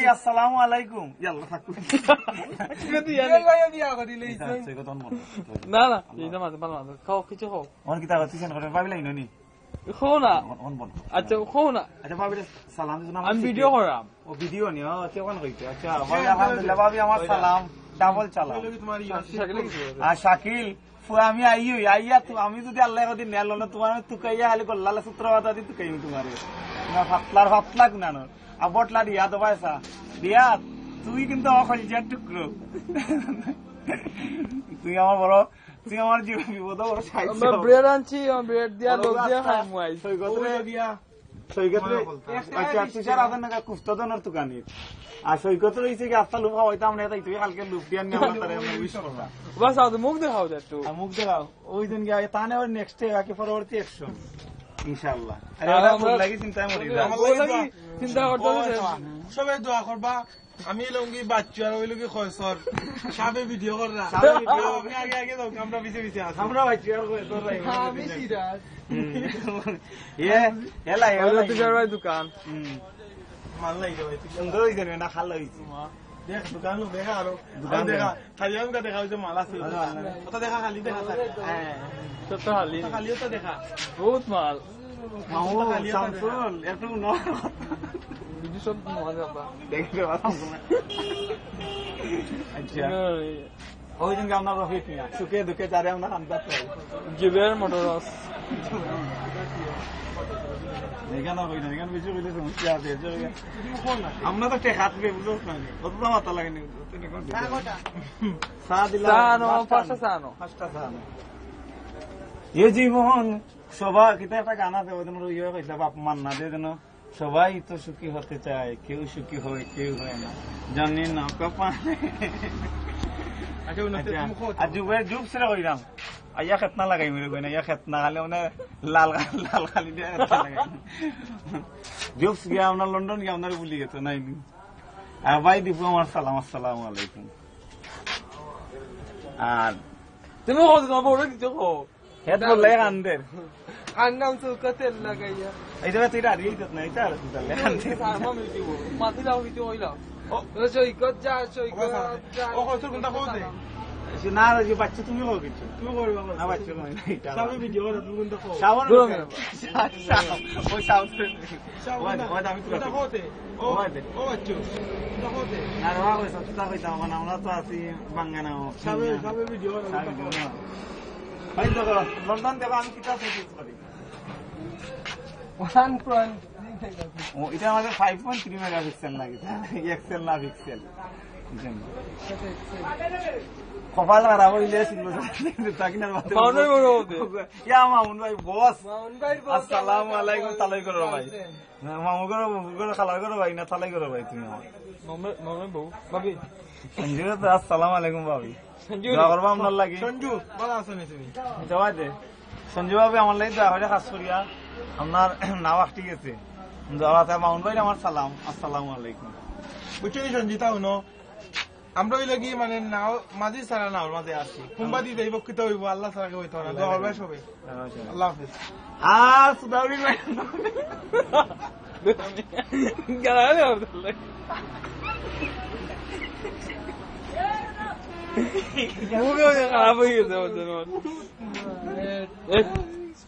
আসসালামু আলাইকুম না না খাও কিছু খাও ভাবিলাই নি খাও না আচ্ছা খাও না আচ্ছা ভাবি সালাম আমি ভিডিও করাম ও ভিডিও নি কেমন হইছে আচ্ছা ভাবি আলহামদুলিল্লাহ ভাবি আমার সালাম ডাবল চালাও আর শাকিল আমি আইয়া তো আমি যদি আল্লাহ কদিন নেল না তোমার তুকাইয়া খালি গল্লা সূত্রবাদ দি তুকাই তোমার ফাতলার ফাতলা গুনানো আর বটলা দিয়া তো পয়সা দিয়া তুই কিন্তু আমার খলিজার টুকরো তুই আমার বড় তুই আমার জীবন বিপদ বড় সাইজ ব্রেড আনছি ব্রেড দিয়া লোক দিয়া খাই মুই সৈগতরে দিয়া সৈগতরে আচ্ছা তুষার আদন না কুফতাদনের দোকানে আর সৈকত রইছে কি আস্তা লুফা হইতাম না তাই তুই কালকে লুফ দিয়া নিয়ে আমরা তারে আমরা উইশ করলাম বাস আও মুখ দেখাও একটু মুখ দেখাও ওই দিন গিয়ে তানে আর নেক্সট ডে বাকি পরবর্তী অ্যাকশন ইনশাআল্লাহ আরে ওটা খুব লাগি চিন্তা মরি যা চিন্তা করতে সবাই দোয়া করবা আমি লঙ্গি বাচ্চা আর ওই লগি খয়সর সাবে ভিডিও কররা সাবে ভিডিও আমি আগে আগে দাও আমরা পিছে পিছে আছি আমরা বাচ্চা আর খয়সর রাই আমি সিরাজ এলা এলা তুজার ভাই দোকান মাল নাই ভাই সুন্দর হইছে না খাল হইছে দেখ দোকান লো দেখা আর দোকান দেখা খালি আমগা দেখা হইছে মাল আছে ওটা দেখা খালি দেখা হ্যাঁ তো খালি তো দেখা বহুত মাল মাও সামসুল একটু ন ভিডিও সব মজা পা দেখতে পারতাম না আচ্ছা ওই দিন আমরা রফিক মিয়া সুখে দুঃখে চারে আমরা আমদাত পাই জিবের মোটরস এখানে হই না এখানে বেশি হইলে সমস্যা আছে আমরা তো টেক হাত পে বুঝছ না কত তো মাথা লাগেনি সা দিলা সানো পাঁচটা সানো এ জীবন সবাই কিতা একটা গান আছে ওই দিন ইয়ে কইছে বাপ মান্না দে যেন সবাই তো সুখী হতে চায় কেউ সুখী হয় কেউ হয় না জানি না কপালে আর যুগ সেরা কইরাম আইয়া খেত না লাগাই মেরে কইনা ইয়া খেত না খালে মানে লাল খালি দিয়ে লাগাই জুবস গিয়া আমরা লন্ডন গিয়া আপনার ভুলি গেছে নাই আর ভাই দিবু আমার সালাম আসসালামু আলাইকুম আর তুমি কত না বড় কিছু কো হেড বললে কান্দের আন্নাম সুকতে লাগাইয়া এইটা তুই রাড়ি দিত না এটা আর তুই লাগান্তে সারমা মিটিও মাটি দাও ভিডিও হইলা ও সৈকত যা ও কত কোনটা কইতে না রে বাচ্চা তুমি কও কিছু তুমি করবা না বাচ্চা নয় এটা সবে ভিডিও করে তুমি কোনটা কও শাওন ও শাওন ও আমি কোনটা কইতে ও বাচ্চা কোনটা কইতে না রে বাবা সত্যি কইতা মানে আমরা তো আছি বাঙ্গানা সবে ভিডিও করে ভাই তো লন্ডন থেকে আমি কিতা প্রসেস করি 1.3 ও এটা আমাদের 5.3 মেগাপিক্সেল লাগে এক্সেল না পিক্সেল কপাল খারাপ হইলে তাকিনার মাউন্ট বড় হতে ইয়া মাউন্ট ভাই বস আসসালামু আলাইকুম তালাই করো ভাই মামু করো খালা করো ভাই না তালাই করো ভাই তুমি মামু বউ ভাবি সঞ্জু তো আসসালামু আলাইকুম ভাবি সঞ্জু করবা আমার লাগি সঞ্জু ভালো আছো নি তুমি জবাই দে সঞ্জু ভাবি আমার লাগি দয়া করে খাস করিয়া আপনার নাম ঠিক আছে জবাতে মাউন্ট ভাই আমার সালাম আসসালামু আলাইকুম বুঝছো সঞ্জিতা হনো আমরা ওই লাগি মানে নাও মাঝি ছাড়া নাও মাঝে আসি কুম্বাদি দেই বক্তৃতা হইব আল্লাহ ছাড়া হইতো না দোয়া হবে সবে আল্লাহ হাফেজ আর সুদাউরি ভাই গালালে আব্দুল্লাহ মুখে খারাপ হয়ে গেছে